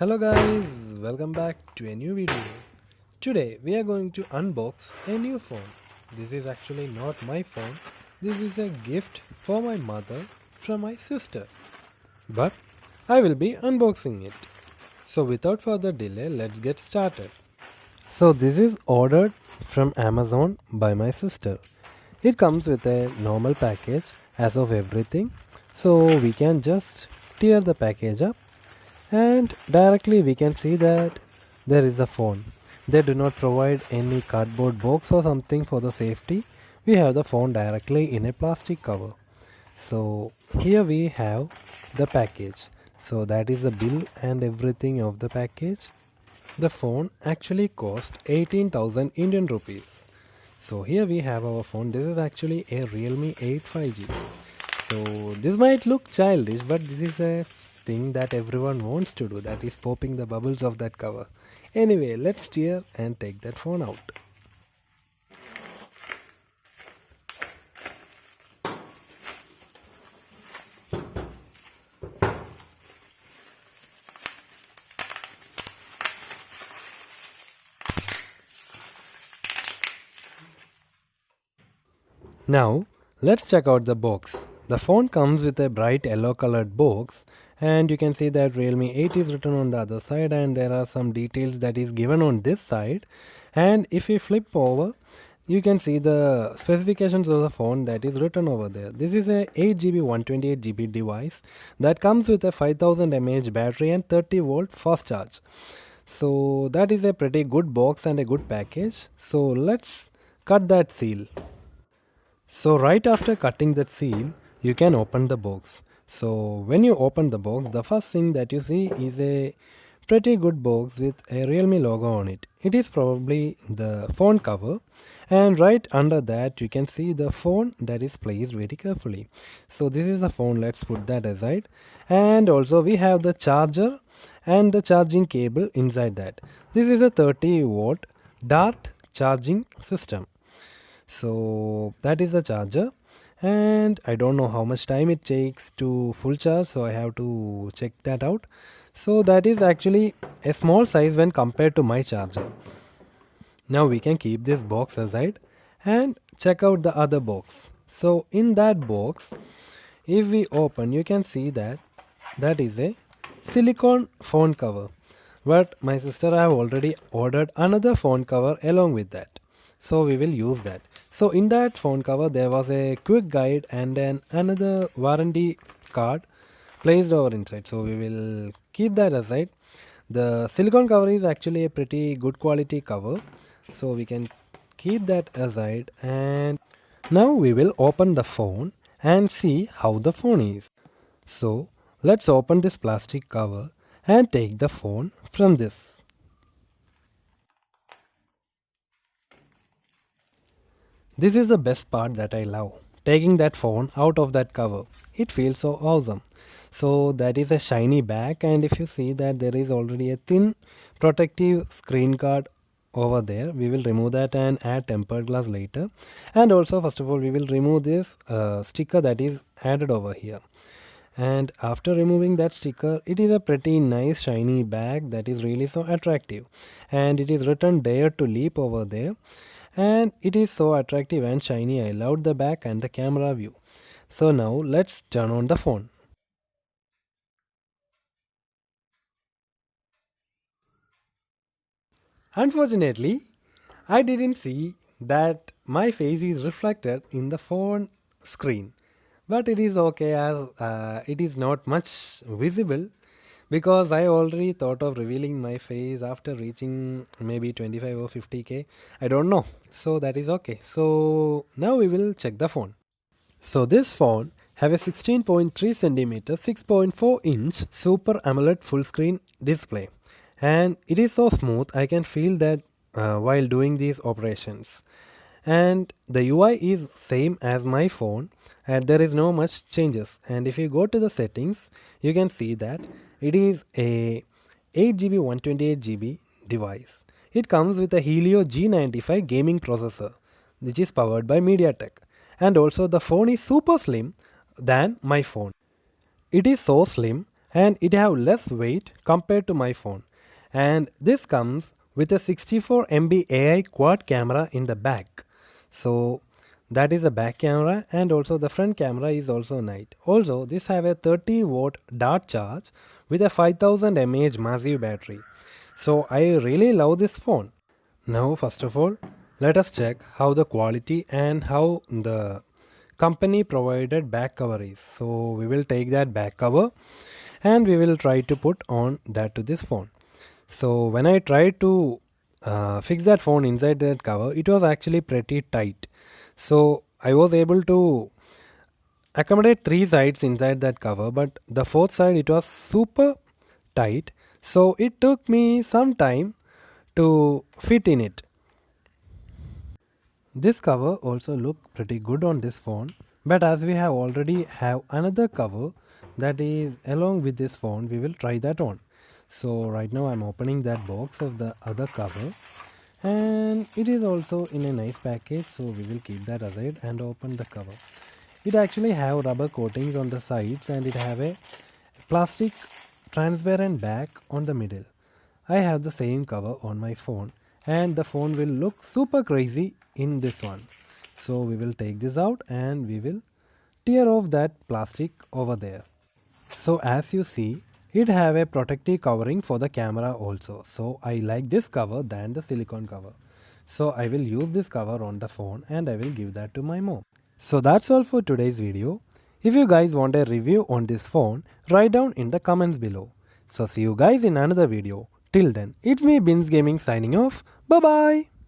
Hello guys, welcome back to a new video. Today we are going to unbox a new phone. This is actually not my phone. This is a gift for my mother from my sister. But I will be unboxing it. So without further delay, let's get started. So this is ordered from Amazon by my sister. It comes with a normal package as of everything. So we can just tear the package up and directly we can see that there is a phone. They do not provide any cardboard box or something for the safety. We have the phone directly in a plastic cover. So here we have the package. So that is the bill and everything of the package. The phone actually cost 18,000 Indian rupees. So here we have our phone. This is actually a Realme 8 5G. So this might look childish, but this is a thing that everyone wants to do. That is popping the bubbles of that cover. Anyway, let's tear and take that phone out. Now, let's check out the box. The phone comes with a bright yellow colored box, and you can see that Realme 8 is written on the other side, and there are some details that is given on this side. And if we flip over, you can see the specifications of the phone that is written over there. This is a 8GB 128GB device that comes with a 5000 mAh battery and 30 volt fast charge. So that is a pretty good box and a good package. So let's cut that seal. So right after cutting that seal, you can open the box. So when you open the box, the first thing that you see is a pretty good box with a Realme logo on it. It is probably the phone cover, and right under that you can see the phone that is placed very carefully. So this is the phone, let's put that aside. And also we have the charger and the charging cable inside that. This is a 30 watt dart charging system. So that is the charger, and I don't know how much time it takes to full charge, so I have to check that out. So that is actually a small size when compared to my charger. Now we can keep this box aside and check out the other box. So in that box, if we open, you can see that that is a silicone phone cover. But my sister have already ordered another phone cover along with that. So we will use that. So in that phone cover there was a quick guide and then another warranty card placed over inside. So we will keep that aside. The silicone cover is actually a pretty good quality cover. So we can keep that aside, and now we will open the phone and see how the phone is. So let's open this plastic cover and take the phone from this. This is the best part that I love. Taking that phone out of that cover. It feels so awesome. So that is a shiny back, and if you see that there is already a thin protective screen guard over there. We will remove that and add tempered glass later. And also first of all we will remove this sticker that is added over here. And after removing that sticker, it is a pretty nice shiny bag that is really so attractive, and it is written dare to leap over there, and it is so attractive and shiny. I loved the back and the camera view. So now let's turn on the phone. Unfortunately, I didn't see that my face is reflected in the phone screen, but it is okay as it is not much visible because I already thought of revealing my face after reaching maybe 25 or 50k. I don't know, so that is okay. So now we will check the phone. So this phone have a 16.3 centimeter 6.4 inch Super AMOLED full screen display, and it is so smooth I can feel that while doing these operations. And the UI is same as my phone, and there is no much changes. And if you go to the settings, you can see that it is a 8GB 128GB device. It comes with a Helio G95 gaming processor, which is powered by MediaTek. And also the phone is super slim than my phone. It is so slim and it have less weight compared to my phone. And this comes with a 64 MB AI quad camera in the back. So that is the back camera, and also the front camera is also nice. Also this have a 30-watt dart charge with a 5000 mAh massive battery. So I really love this phone. Now, first of all, let us check how the quality and how the company provided back cover is. So we will take that back cover and we will try to put on that to this phone. So when I tried to fix that phone inside that cover, it was actually pretty tight. So I was able to accommodate three sides inside that cover, but the fourth side it was super tight. So it took me some time to fit in it. This cover also look pretty good on this phone, but as we have already have another cover that is along with this phone, we will try that on. So right now I'm opening that box of the other cover, and it is also in a nice package, so we will keep that aside and open the cover. It actually have rubber coatings on the sides and it have a plastic transparent back on the middle. I have the same cover on my phone and the phone will look super crazy in this one. So we will take this out and we will tear off that plastic over there. So as you see, it have a protective covering for the camera also. So I like this cover than the silicone cover. So I will use this cover on the phone and I will give that to my mom. So that's all for today's video. If you guys want a review on this phone, write down in the comments below. So see you guys in another video. Till then, it's me Bins Gaming signing off. Bye bye.